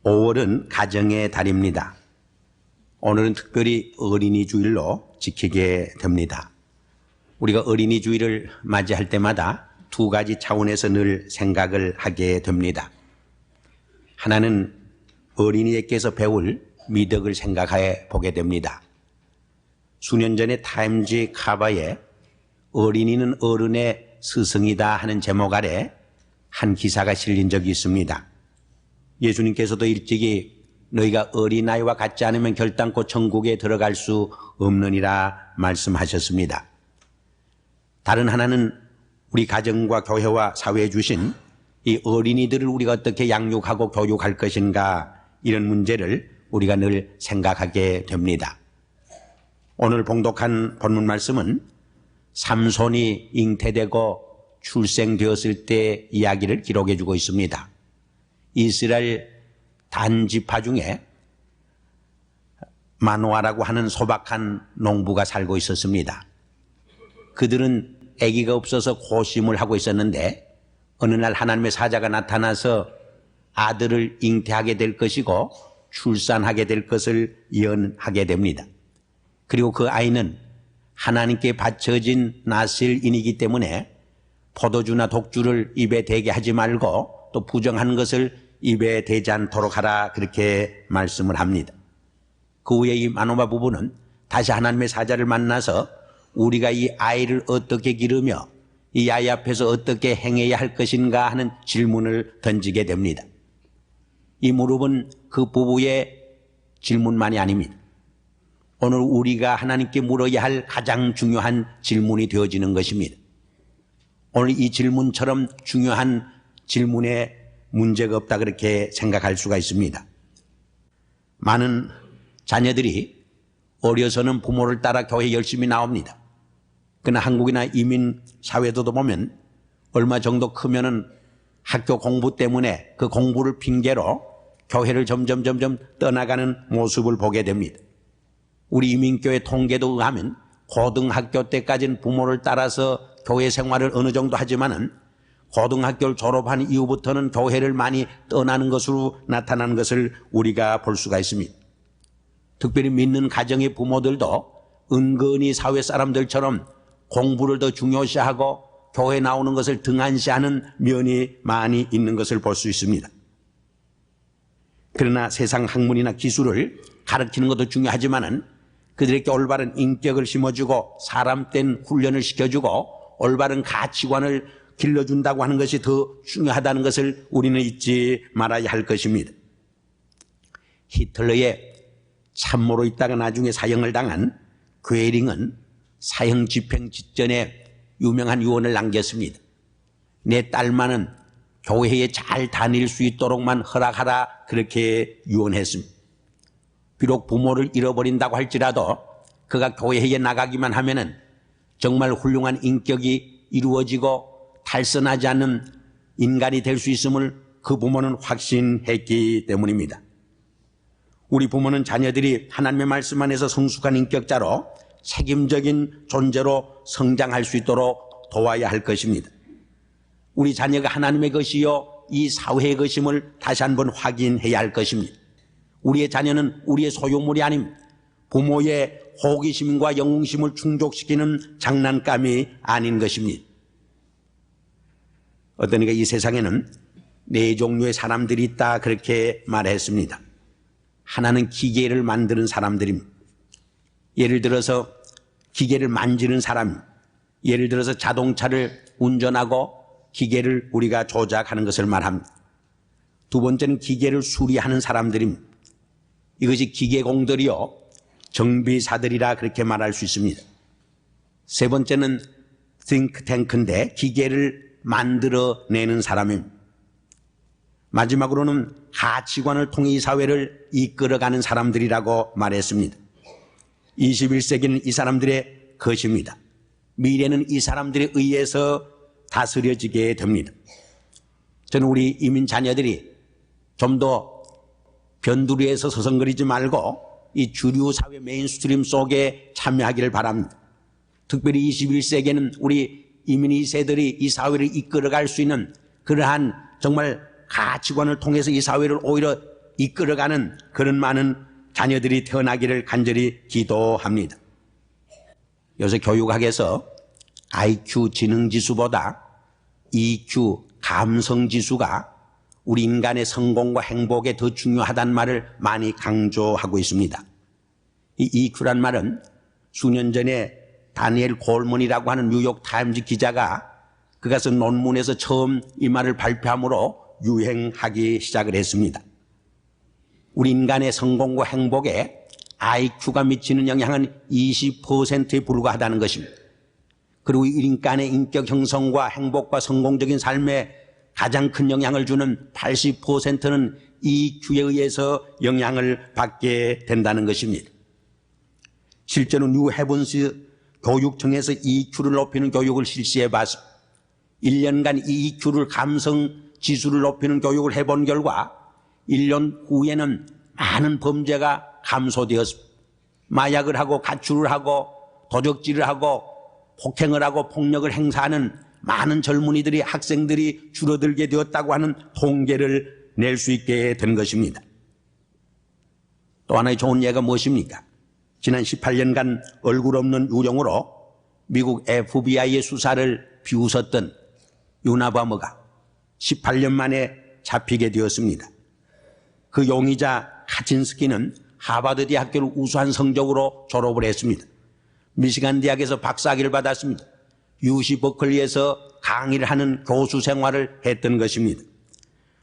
5월은 가정의 달입니다. 오늘은 특별히 어린이 주일로 지키게 됩니다. 우리가 어린이 주일을 맞이할 때마다 두 가지 차원에서 늘 생각을 하게 됩니다. 하나는 어린이에게서 배울 미덕을 생각해 보게 됩니다. 수년 전에 타임지 카바에 어린이는 어른의 스승이다 하는 제목 아래 한 기사가 실린 적이 있습니다. 예수님께서도 일찍이 너희가 어린아이와 같지 않으면 결단코 천국에 들어갈 수 없느니라 말씀하셨습니다. 다른 하나는 우리 가정과 교회와 사회에 주신 이 어린이들을 우리가 어떻게 양육하고 교육할 것인가, 이런 문제를 우리가 늘 생각하게 됩니다. 오늘 봉독한 본문 말씀은 삼손이 잉태되고 출생되었을 때 이야기를 기록해 주고 있습니다. 이스라엘 단지파 중에 마노아라고 하는 소박한 농부가 살고 있었습니다. 그들은 아기가 없어서 고심을 하고 있었는데 어느 날 하나님의 사자가 나타나서 아들을 잉태하게 될 것이고 출산하게 될 것을 예언하게 됩니다. 그리고 그 아이는 하나님께 바쳐진 나실인이기 때문에 포도주나 독주를 입에 대게 하지 말고 또 부정하는 것을 입에 대지 않도록 하라, 그렇게 말씀을 합니다. 그 후에 이 마노아 부부는 다시 하나님의 사자를 만나서 우리가 이 아이를 어떻게 기르며 이 아이 앞에서 어떻게 행해야 할 것인가 하는 질문을 던지게 됩니다. 이 무릎은 그 부부의 질문만이 아닙니다. 오늘 우리가 하나님께 물어야 할 가장 중요한 질문이 되어지는 것입니다. 오늘 이 질문처럼 중요한 질문에 문제가 없다, 그렇게 생각할 수가 있습니다. 많은 자녀들이 어려서는 부모를 따라 교회에 열심히 나옵니다. 그러나 한국이나 이민 사회도 보면 얼마 정도 크면은 학교 공부 때문에 그 공부를 핑계로 교회를 점점 떠나가는 모습을 보게 됩니다. 우리 이민교회 통계도 의하면 고등학교 때까지는 부모를 따라서 교회 생활을 어느 정도 하지만은 고등학교를 졸업한 이후부터는 교회를 많이 떠나는 것으로 나타나는 것을 우리가 볼 수가 있습니다. 특별히 믿는 가정의 부모들도 은근히 사회 사람들처럼 공부를 더 중요시하고 교회 나오는 것을 등한시하는 면이 많이 있는 것을 볼 수 있습니다. 그러나 세상 학문이나 기술을 가르치는 것도 중요하지만은 그들에게 올바른 인격을 심어주고 사람된 훈련을 시켜주고 올바른 가치관을 길러준다고 하는 것이 더 중요하다는 것을 우리는 잊지 말아야 할 것입니다. 히틀러의 참모로 있다가 나중에 사형을 당한 괴링은 사형 집행 직전에 유명한 유언을 남겼습니다. 내 딸만은 교회에 잘 다닐 수 있도록만 허락하라, 그렇게 유언했습니다. 비록 부모를 잃어버린다고 할지라도 그가 교회에 나가기만 하면은 정말 훌륭한 인격이 이루어지고 탈선하지 않는 인간이 될 수 있음을 그 부모는 확신했기 때문입니다. 우리 부모는 자녀들이 하나님의 말씀 안에서 성숙한 인격자로 책임적인 존재로 성장할 수 있도록 도와야 할 것입니다. 우리 자녀가 하나님의 것이요 이 사회의 것임을 다시 한번 확인해야 할 것입니다. 우리의 자녀는 우리의 소유물이 아닙니다. 부모의 호기심과 영웅심을 충족시키는 장난감이 아닌 것입니다. 어떤 이가 이 세상에는 네 종류의 사람들이 있다, 그렇게 말했습니다. 하나는 기계를 만드는 사람들입니다. 예를 들어서 기계를 만지는 사람, 예를 들어서 자동차를 운전하고 기계를 우리가 조작하는 것을 말합니다. 두 번째는 기계를 수리하는 사람들입니다. 이것이 기계공들이요 정비사들이라 그렇게 말할 수 있습니다. 세 번째는 띵크탱크인데 기계를 만들어내는 사람입니다. 마지막으로는 가치관을 통해 이 사회를 이끌어가는 사람들이라고 말했습니다. 21세기는 이 사람들의 것입니다. 미래는 이 사람들에 의해서 다스려지게 됩니다. 저는 우리 이민 자녀들이 좀 더 변두리에서 서성거리지 말고 이 주류 사회 메인스트림 속에 참여하기를 바랍니다. 특별히 21세기에는 우리 이민 2세들이 이 사회를 이끌어갈 수 있는 그러한 정말 가치관을 통해서 이 사회를 오히려 이끌어가는 그런 많은 자녀들이 태어나기를 간절히 기도합니다. 요새 교육학에서 IQ 지능지수보다 EQ 감성지수가 우리 인간의 성공과 행복에 더 중요하다는 말을 많이 강조하고 있습니다. 이 EQ란 말은 수년 전에 다니엘 골먼이라고 하는 뉴욕타임즈 기자가 그가 쓴 논문에서 처음 이 말을 발표함으로 유행하기 시작을 했습니다. 우리 인간의 성공과 행복에 IQ가 미치는 영향은 20%에 불과하다는 것입니다. 그리고 인간의 인격 형성과 행복과 성공적인 삶에 가장 큰 영향을 주는 80%는 EQ에 의해서 영향을 받게 된다는 것입니다. 실제로 뉴헤븐스 교육청에서 EQ를 높이는 교육을 실시해 봤습니다. 1년간 EQ를 감성 지수를 높이는 교육을 해본 결과 1년 후에는 많은 범죄가 감소되었습니다. 마약을 하고 가출을 하고 도적질을 하고 폭행을 하고 폭력을 행사하는 많은 젊은이들이 학생들이 줄어들게 되었다고 하는 통계를 낼 수 있게 된 것입니다. 또 하나의 좋은 예가 무엇입니까? 지난 18년간 얼굴 없는 유령으로 미국 FBI의 수사를 비웃었던 유나바머가 18년 만에 잡히게 되었습니다. 그 용의자 카친스키는 하버드 대학교를 우수한 성적으로 졸업을 했습니다. 미시간 대학에서 박사학위를 받았습니다. UC 버클리에서 강의를 하는 교수 생활을 했던 것입니다.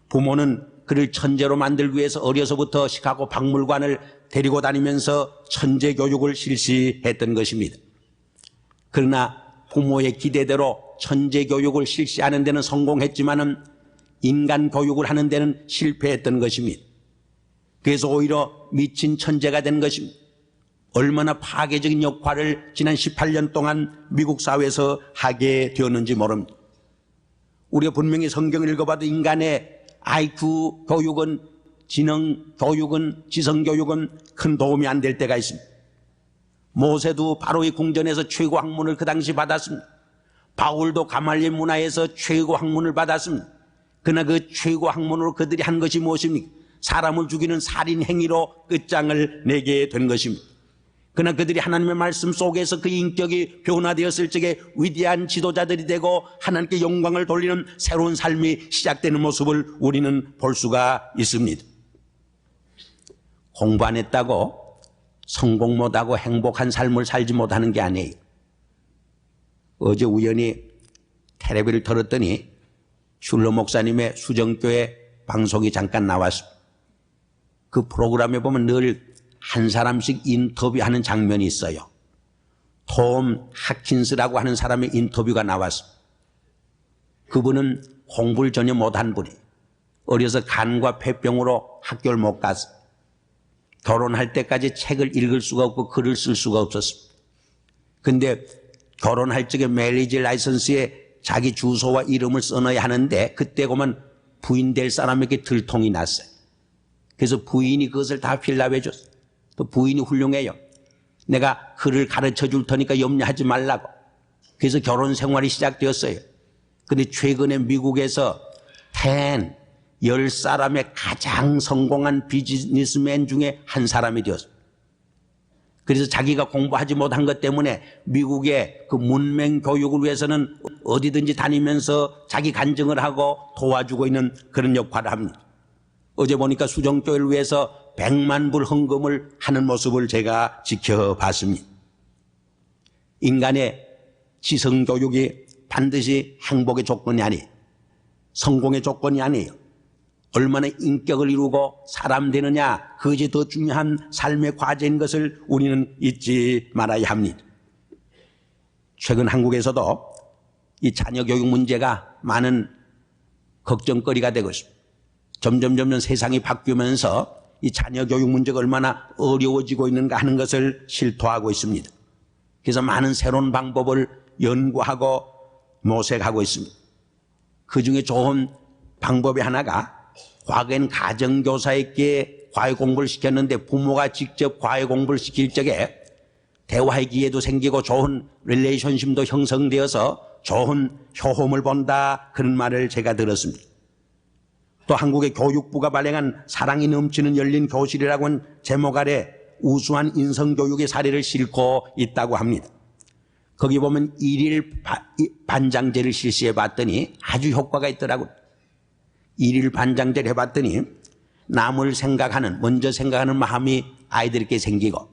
부모는 그를 천재로 만들기 위해서 어려서부터 시카고 박물관을 데리고 다니면서 천재 교육을 실시했던 것입니다. 그러나 부모의 기대대로 천재 교육을 실시하는 데는 성공했지만은 인간 교육을 하는 데는 실패했던 것입니다. 그래서 오히려 미친 천재가 된 것입니다. 얼마나 파괴적인 역할을 지난 18년 동안 미국 사회에서 하게 되었는지 모릅니다. 우리가 분명히 성경을 읽어봐도 인간의 IQ 교육은 지능 교육은 지성 교육은 큰 도움이 안 될 때가 있습니다. 모세도 바로의 궁전에서 최고 학문을 그 당시 받았습니다. 바울도 가말리엘 문화에서 최고 학문을 받았습니다. 그러나 그 최고 학문으로 그들이 한 것이 무엇입니까? 사람을 죽이는 살인 행위로 끝장을 내게 된 것입니다. 그러나 그들이 하나님의 말씀 속에서 그 인격이 변화되었을 적에 위대한 지도자들이 되고 하나님께 영광을 돌리는 새로운 삶이 시작되는 모습을 우리는 볼 수가 있습니다. 공부 안 했다고 성공 못하고 행복한 삶을 살지 못하는 게 아니에요. 어제 우연히 텔레비를 틀었더니 슐러 목사님의 수정교회 방송이 잠깐 나왔습니다. 그 프로그램에 보면 늘 한 사람씩 인터뷰하는 장면이 있어요. 톰 하킨스라고 하는 사람의 인터뷰가 나왔습니다. 그분은 공부를 전혀 못한 분이에요. 어려서 간과 폐병으로 학교를 못 갔어요. 결혼할 때까지 책을 읽을 수가 없고 글을 쓸 수가 없었습니다. 근데 결혼할 적에 매리지 라이선스에 자기 주소와 이름을 써넣어야 하는데 그때 보면 부인 될 사람에게 들통이 났어요. 그래서 부인이 그것을 다 필랍해 줬어요. 또 부인이 훌륭해요. 내가 글을 가르쳐 줄 테니까 염려하지 말라고. 그래서 결혼 생활이 시작되었어요. 그런데 최근에 미국에서 10사람의 가장 성공한 비즈니스맨 중에 한 사람이 되었어요. 그래서 자기가 공부하지 못한 것 때문에 미국의 그 문맹 교육을 위해서는 어디든지 다니면서 자기 간증을 하고 도와주고 있는 그런 역할을 합니다. 어제 보니까 수정교회를 위해서 100만 불 헌금을 하는 모습을 제가 지켜봤습니다. 인간의 지성교육이 반드시 행복의 조건이 아니에요. 성공의 조건이 아니에요. 얼마나 인격을 이루고 사람 되느냐, 그것이 더 중요한 삶의 과제인 것을 우리는 잊지 말아야 합니다. 최근 한국에서도 이 자녀 교육 문제가 많은 걱정거리가 되고 있습니다. 점점 세상이 바뀌면서 이 자녀 교육 문제가 얼마나 어려워지고 있는가 하는 것을 실토하고 있습니다. 그래서 많은 새로운 방법을 연구하고 모색하고 있습니다. 그중에 좋은 방법의 하나가 과거엔 가정교사에게 과외 공부를 시켰는데 부모가 직접 과외 공부를 시킬 적에 대화의 기회도 생기고 좋은 릴레이션십도 형성되어서 좋은 효험을 본다, 그런 말을 제가 들었습니다. 또 한국의 교육부가 발행한 사랑이 넘치는 열린 교실이라고 하는 제목 아래 우수한 인성교육의 사례를 싣고 있다고 합니다. 거기 보면 일일 반장제를 실시해 봤더니 아주 효과가 있더라고요. 일일 반장제를 해봤더니 남을 생각하는, 먼저 생각하는 마음이 아이들에게 생기고,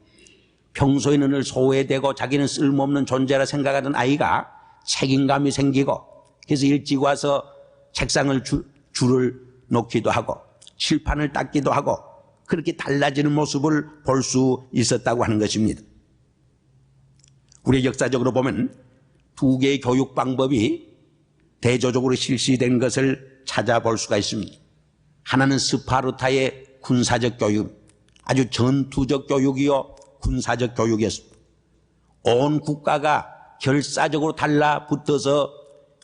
평소에는 늘 소외되고 자기는 쓸모없는 존재라 생각하던 아이가 책임감이 생기고, 그래서 일찍 와서 책상을 줄을 놓기도 하고 칠판을 닦기도 하고 그렇게 달라지는 모습을 볼 수 있었다고 하는 것입니다. 우리 역사적으로 보면 두 개의 교육 방법이 대조적으로 실시된 것을 찾아볼 수가 있습니다. 하나는 스파르타의 군사적 교육, 아주 전투적 교육이요 군사적 교육이었습니다. 온 국가가 결사적으로 달라붙어서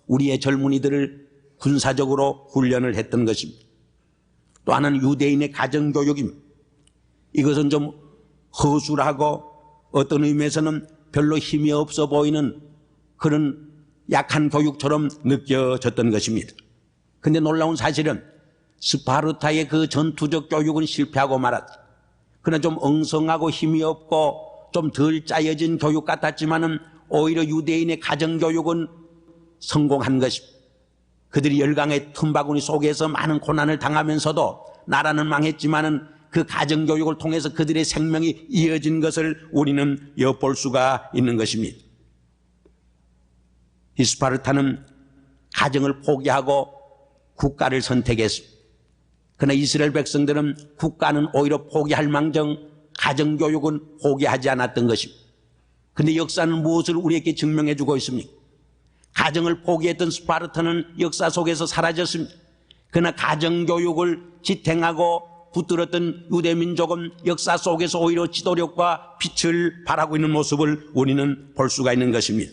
우리의 젊은이들을 군사적으로 훈련을 했던 것입니다. 또 하나는 유대인의 가정교육입니다. 이것은 좀 허술하고 어떤 의미에서는 별로 힘이 없어 보이는 그런 약한 교육처럼 느껴졌던 것입니다. 그런데 놀라운 사실은 스파르타의 그 전투적 교육은 실패하고 말았다. 그러나 좀 엉성하고 힘이 없고 좀 덜 짜여진 교육 같았지만은 오히려 유대인의 가정교육은 성공한 것입니다. 그들이 열강의 틈바구니 속에서 많은 고난을 당하면서도 나라는 망했지만은 그 가정교육을 통해서 그들의 생명이 이어진 것을 우리는 엿볼 수가 있는 것입니다. 이 스파르타는 가정을 포기하고 국가를 선택했습니다. 그러나 이스라엘 백성들은 국가는 오히려 포기할 망정 가정교육은 포기하지 않았던 것입니다. 그런데 역사는 무엇을 우리에게 증명해 주고 있습니까? 가정을 포기했던 스파르타는 역사 속에서 사라졌습니다. 그러나 가정교육을 지탱하고 붙들었던 유대민족은 역사 속에서 오히려 지도력과 빛을 발하고 있는 모습을 우리는 볼 수가 있는 것입니다.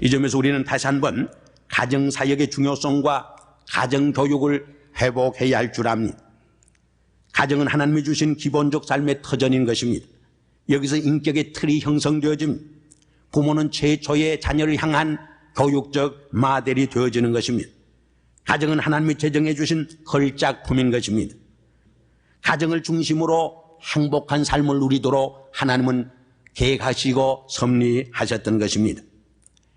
이 점에서 우리는 다시 한번 가정사역의 중요성과 가정교육을 회복해야 할 줄 압니다. 가정은 하나님이 주신 기본적 삶의 터전인 것입니다. 여기서 인격의 틀이 형성되어집니다. 부모는 최초의 자녀를 향한 교육적 모델이 되어지는 것입니다. 가정은 하나님이 제정해 주신 걸작품인 것입니다. 가정을 중심으로 행복한 삶을 누리도록 하나님은 계획하시고 섭리하셨던 것입니다.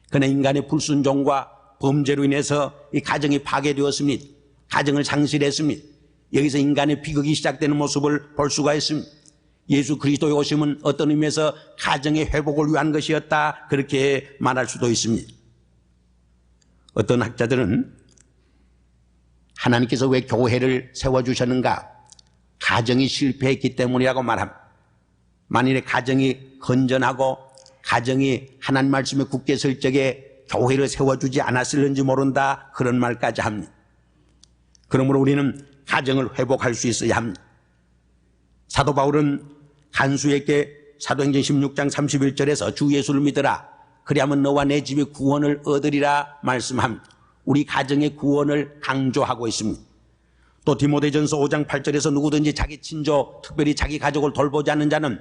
그러나 인간의 불순종과 범죄로 인해서 이 가정이 파괴되었습니다. 가정을 상실했습니다. 여기서 인간의 비극이 시작되는 모습을 볼 수가 있습니다. 예수 그리스도의 오심은 어떤 의미에서 가정의 회복을 위한 것이었다, 그렇게 말할 수도 있습니다. 어떤 학자들은 하나님께서 왜 교회를 세워주셨는가? 가정이 실패했기 때문이라고 말합니다. 만일에 가정이 건전하고 가정이 하나님 말씀에 굳게 설 적에 교회를 세워주지 않았을는지 모른다, 그런 말까지 합니다. 그러므로 우리는 가정을 회복할 수 있어야 합니다. 사도 바울은 간수에게 사도행전 16장 31절에서 주 예수를 믿으라, 그리하면 너와 내 집이 구원을 얻으리라 말씀합니다. 우리 가정의 구원을 강조하고 있습니다. 또 디모데전서 5장 8절에서 누구든지 자기 친족, 특별히 자기 가족을 돌보지 않는 자는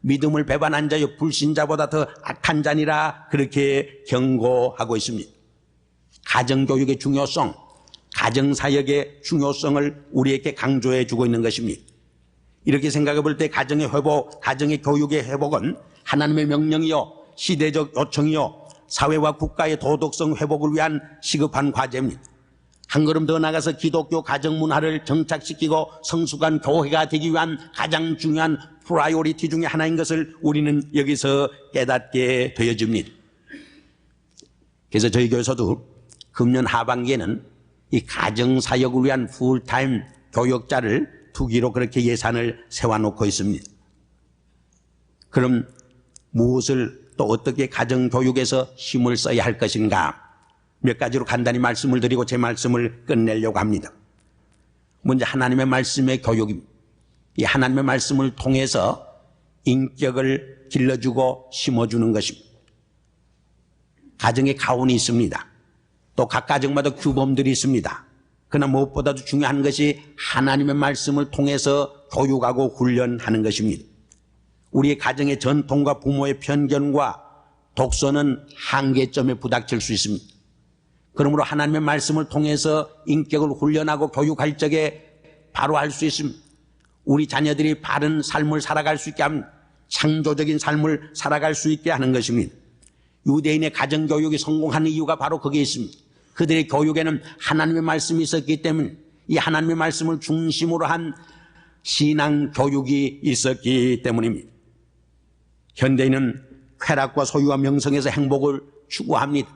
믿음을 배반한 자여 불신자보다 더 악한 자니라, 그렇게 경고하고 있습니다. 가정교육의 중요성, 가정사역의 중요성을 우리에게 강조해 주고 있는 것입니다. 이렇게 생각해 볼 때 가정의 회복, 가정의 교육의 회복은 하나님의 명령이요 시대적 요청이요 사회와 국가의 도덕성 회복을 위한 시급한 과제입니다. 한 걸음 더 나가서 기독교 가정 문화를 정착시키고 성숙한 교회가 되기 위한 가장 중요한 프라이오리티 중에 하나인 것을 우리는 여기서 깨닫게 되어집니다. 그래서 저희 교회에서도 금년 하반기에는 이 가정사역을 위한 풀타임 교역자를 두기로 그렇게 예산을 세워놓고 있습니다. 그럼 무엇을 또 어떻게 가정교육에서 힘을 써야 할 것인가? 몇 가지로 간단히 말씀을 드리고 제 말씀을 끝내려고 합니다. 먼저 하나님의 말씀의 교육입니다. 이 하나님의 말씀을 통해서 인격을 길러주고 심어주는 것입니다. 가정에 가훈이 있습니다. 또 각 가정마다 규범들이 있습니다. 그러나 무엇보다도 중요한 것이 하나님의 말씀을 통해서 교육하고 훈련하는 것입니다. 우리의 가정의 전통과 부모의 편견과 독서는 한계점에 부닥칠 수 있습니다. 그러므로 하나님의 말씀을 통해서 인격을 훈련하고 교육할 적에 바로 할 수 있습니다. 우리 자녀들이 바른 삶을 살아갈 수 있게 하면 창조적인 삶을 살아갈 수 있게 하는 것입니다. 유대인의 가정교육이 성공하는 이유가 바로 거기에 있습니다. 그들의 교육에는 하나님의 말씀이 있었기 때문에 이 하나님의 말씀을 중심으로 한 신앙 교육이 있었기 때문입니다. 현대인은 쾌락과 소유와 명성에서 행복을 추구합니다.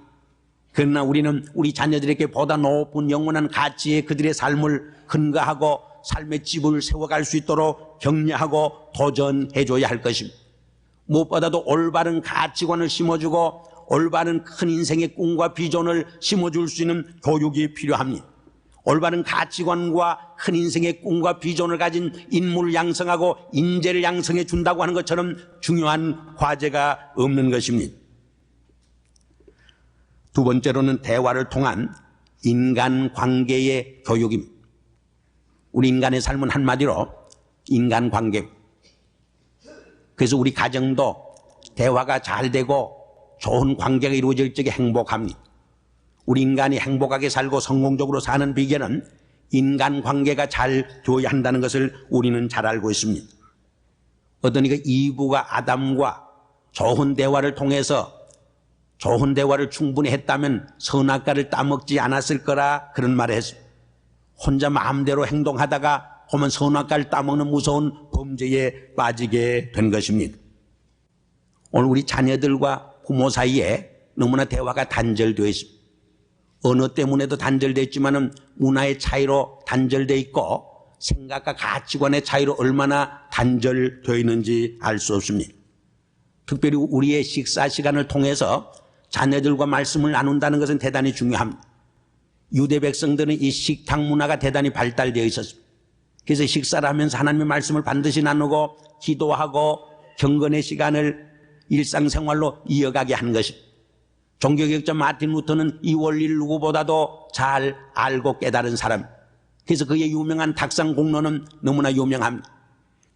그러나 우리는 우리 자녀들에게 보다 높은 영원한 가치에 그들의 삶을 근거하고 삶의 집을 세워갈 수 있도록 격려하고 도전해줘야 할 것입니다. 무엇보다도 올바른 가치관을 심어주고 올바른 큰 인생의 꿈과 비전을 심어줄 수 있는 교육이 필요합니다. 올바른 가치관과 큰 인생의 꿈과 비전을 가진 인물을 양성하고 인재를 양성해 준다고 하는 것처럼 중요한 과제가 없는 것입니다. 두 번째로는 대화를 통한 인간관계의 교육입니다. 우리 인간의 삶은 한마디로 인간관계. 그래서 우리 가정도 대화가 잘 되고 좋은 관계가 이루어질 적에 행복합니다. 우리 인간이 행복하게 살고 성공적으로 사는 비결은 인간관계가 잘 되어야 한다는 것을 우리는 잘 알고 있습니다. 어떤 이가 이브가 아담과 좋은 대화를 통해서 좋은 대화를 충분히 했다면 선악과를 따먹지 않았을 거라 그런 말을 했습니다. 혼자 마음대로 행동하다가 보면 선악과를 따먹는 무서운 범죄에 빠지게 된 것입니다. 오늘 우리 자녀들과 부모 사이에 너무나 대화가 단절되어 있습니다. 언어 때문에도 단절되어 있지만 문화의 차이로 단절되어 있고 생각과 가치관의 차이로 얼마나 단절되어 있는지 알 수 없습니다. 특별히 우리의 식사 시간을 통해서 자녀들과 말씀을 나눈다는 것은 대단히 중요합니다. 유대 백성들은 이 식탁 문화가 대단히 발달되어 있었습니다. 그래서 식사를 하면서 하나님의 말씀을 반드시 나누고 기도하고 경건의 시간을 일상생활로 이어가게 한 것입니다. 종교개혁자 마틴 루터는 이 원리를 누구보다도 잘 알고 깨달은 사람. 그래서 그의 유명한 탁상 공론은 너무나 유명합니다.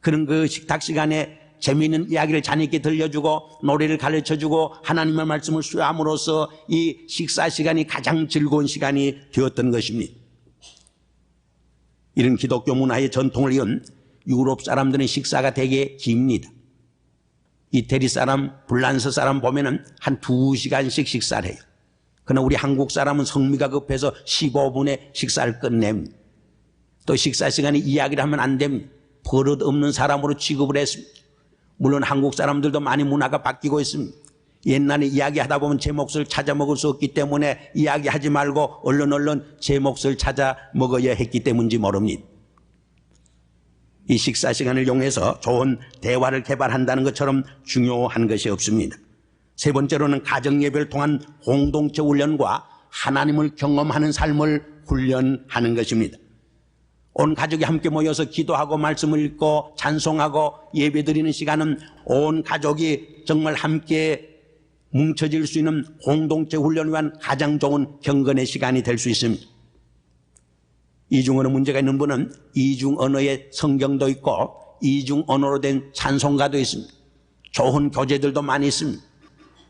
그런 그 식탁 시간에 재미있는 이야기를 자녀에게 들려주고 노래를 가르쳐주고 하나님의 말씀을 수여함으로써 이 식사 시간이 가장 즐거운 시간이 되었던 것입니다. 이런 기독교 문화의 전통을 이은 유럽 사람들은 식사가 되게 깁니다. 이태리 사람, 불란서 사람 보면은 한 2시간씩 식사를 해요. 그러나 우리 한국 사람은 성미가 급해서 15분에 식사를 끝냅니다. 또 식사 시간에 이야기를 하면 안 됩니다. 버릇 없는 사람으로 취급을 했습니다. 물론 한국 사람들도 많이 문화가 바뀌고 있습니다. 옛날에 이야기하다 보면 제 몫을 찾아 먹을 수 없기 때문에 이야기하지 말고 얼른 제 몫을 찾아 먹어야 했기 때문인지 모릅니다. 이 식사 시간을 이용해서 좋은 대화를 개발한다는 것처럼 중요한 것이 없습니다. 세 번째로는 가정예배를 통한 공동체 훈련과 하나님을 경험하는 삶을 훈련하는 것입니다. 온 가족이 함께 모여서 기도하고 말씀을 읽고 찬송하고 예배드리는 시간은 온 가족이 정말 함께 뭉쳐질 수 있는 공동체 훈련을 위한 가장 좋은 경건의 시간이 될 수 있습니다. 이중언어 문제가 있는 분은 이중언어의 성경도 있고 이중언어로 된 찬송가도 있습니다. 좋은 교재들도 많이 있습니다.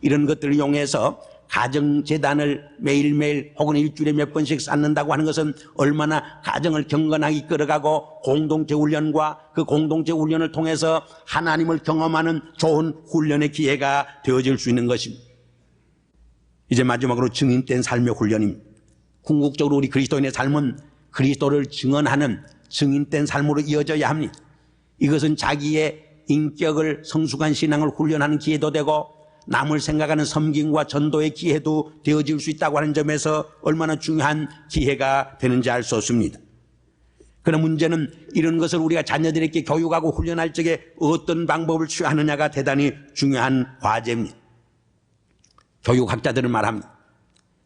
이런 것들을 이용해서 가정재단을 매일매일 혹은 일주일에 몇 번씩 쌓는다고 하는 것은 얼마나 가정을 경건하게 이끌어가고 공동체 훈련과 그 공동체 훈련을 통해서 하나님을 경험하는 좋은 훈련의 기회가 되어질 수 있는 것입니다. 이제 마지막으로 증인된 삶의 훈련입니다. 궁극적으로 우리 그리스도인의 삶은 그리스도를 증언하는 증인된 삶으로 이어져야 합니다. 이것은 자기의 인격을 성숙한 신앙을 훈련하는 기회도 되고 남을 생각하는 섬김과 전도의 기회도 되어질 수 있다고 하는 점에서 얼마나 중요한 기회가 되는지 알 수 없습니다. 그러나 문제는 이런 것을 우리가 자녀들에게 교육하고 훈련할 적에 어떤 방법을 취하느냐가 대단히 중요한 과제입니다. 교육학자들은 말합니다.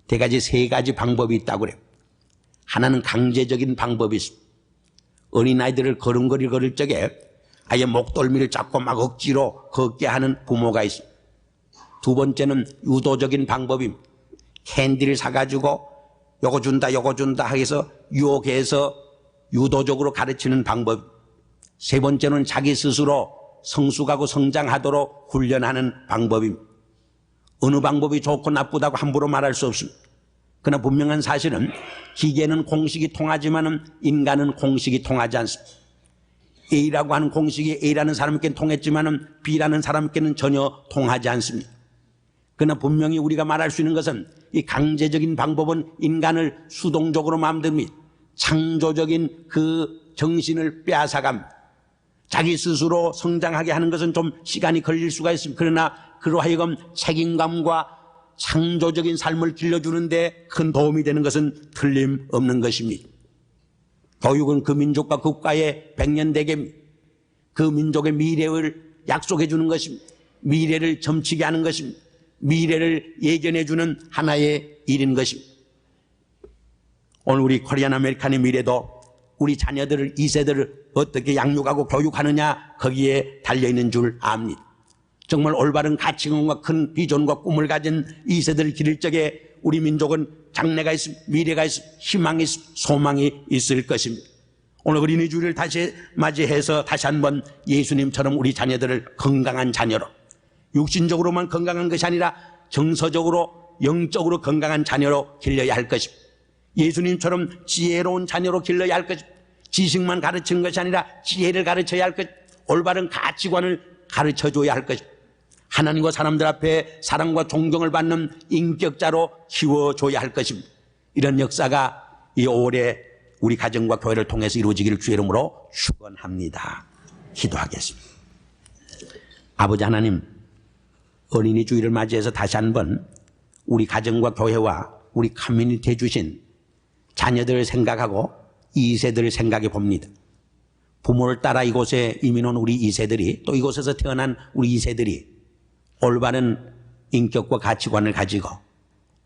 대가지 3가지 방법이 있다고 그래요. 하나는 강제적인 방법이 있습니다. 어린아이들을 걸음걸이 걸을 적에 아예 목덜미를 잡고 막 억지로 걷게 하는 부모가 있습니다. 두 번째는 유도적인 방법입니다. 캔디를 사가지고 요거 준다 해서 유혹해서 유도적으로 가르치는 방법. 세 번째는 자기 스스로 성숙하고 성장하도록 훈련하는 방법입니다. 어느 방법이 좋고 나쁘다고 함부로 말할 수 없습니다. 그러나 분명한 사실은 기계는 공식이 통하지만은 인간은 공식이 통하지 않습니다. A라고 하는 공식이 A라는 사람에게는 통했지만은 B라는 사람에게는 전혀 통하지 않습니다. 그러나 분명히 우리가 말할 수 있는 것은 이 강제적인 방법은 인간을 수동적으로 만듭니다. 창조적인 그 정신을 빼앗아갑니다. 자기 스스로 성장하게 하는 것은 좀 시간이 걸릴 수가 있습니다. 그러나 그로 하여금 책임감과 창조적인 삶을 길러주는데 큰 도움이 되는 것은 틀림없는 것입니다. 교육은 그 민족과 국가의 백년대계입니다. 그 민족의 미래를 약속해 주는 것입니다. 미래를 점치게 하는 것입니다. 미래를 예견해 주는 하나의 일인 것입니다. 오늘 우리 코리안 아메리칸의 미래도 우리 자녀들을 2세들을 어떻게 양육하고 교육하느냐 거기에 달려있는 줄 압니다. 정말 올바른 가치관과 큰 비전과 꿈을 가진 2세들을 기를 적에 우리 민족은 장래가 있습니다. 미래가 있습니다. 희망이 있습니다. 소망이 있을 것입니다. 오늘 어린이 주일을 다시 맞이해서 다시 한번 예수님처럼 우리 자녀들을 건강한 자녀로, 육신적으로만 건강한 것이 아니라 정서적으로 영적으로 건강한 자녀로 길러야 할 것입니다. 예수님처럼 지혜로운 자녀로 길러야 할 것입니다. 지식만 가르치는 것이 아니라 지혜를 가르쳐야 할 것입니다. 올바른 가치관을 가르쳐줘야 할 것입니다. 하나님과 사람들 앞에 사랑과 존경을 받는 인격자로 키워줘야 할 것입니다. 이런 역사가 이 올해 우리 가정과 교회를 통해서 이루어지기를 주의 이름으로 축원합니다. 기도하겠습니다. 아버지 하나님, 어린이 주일을 맞이해서 다시 한번 우리 가정과 교회와 우리 커뮤니티에 주신 자녀들을 생각하고 2세들을 생각해 봅니다. 부모를 따라 이곳에 이민 온 우리 2세들이, 또 이곳에서 태어난 우리 2세들이 올바른 인격과 가치관을 가지고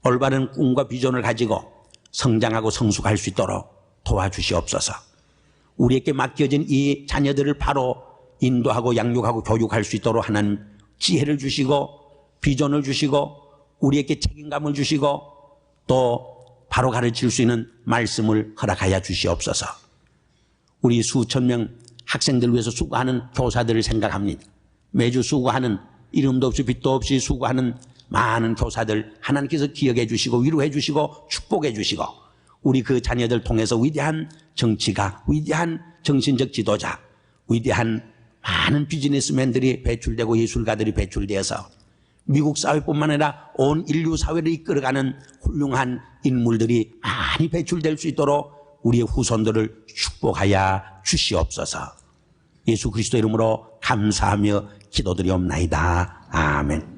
올바른 꿈과 비전을 가지고 성장하고 성숙할 수 있도록 도와주시옵소서. 우리에게 맡겨진 이 자녀들을 바로 인도하고 양육하고 교육할 수 있도록 하나님 지혜를 주시고 비전을 주시고 우리에게 책임감을 주시고 또 바로 가르칠 수 있는 말씀을 허락하여 주시옵소서. 우리 수천 명 학생들을 위해서 수고하는 교사들을 생각합니다. 매주 수고하는, 이름도 없이 빛도 없이 수고하는 많은 교사들 하나님께서 기억해 주시고 위로해 주시고 축복해 주시고 우리 그 자녀들 통해서 위대한 정치가, 위대한 정신적 지도자, 위대한 많은 비즈니스맨들이 배출되고 예술가들이 배출되어서 미국 사회뿐만 아니라 온 인류 사회를 이끌어가는 훌륭한 인물들이 많이 배출될 수 있도록 우리의 후손들을 축복하여 주시옵소서. 예수 그리스도 이름으로 감사하며 기도드리옵나이다. 아멘.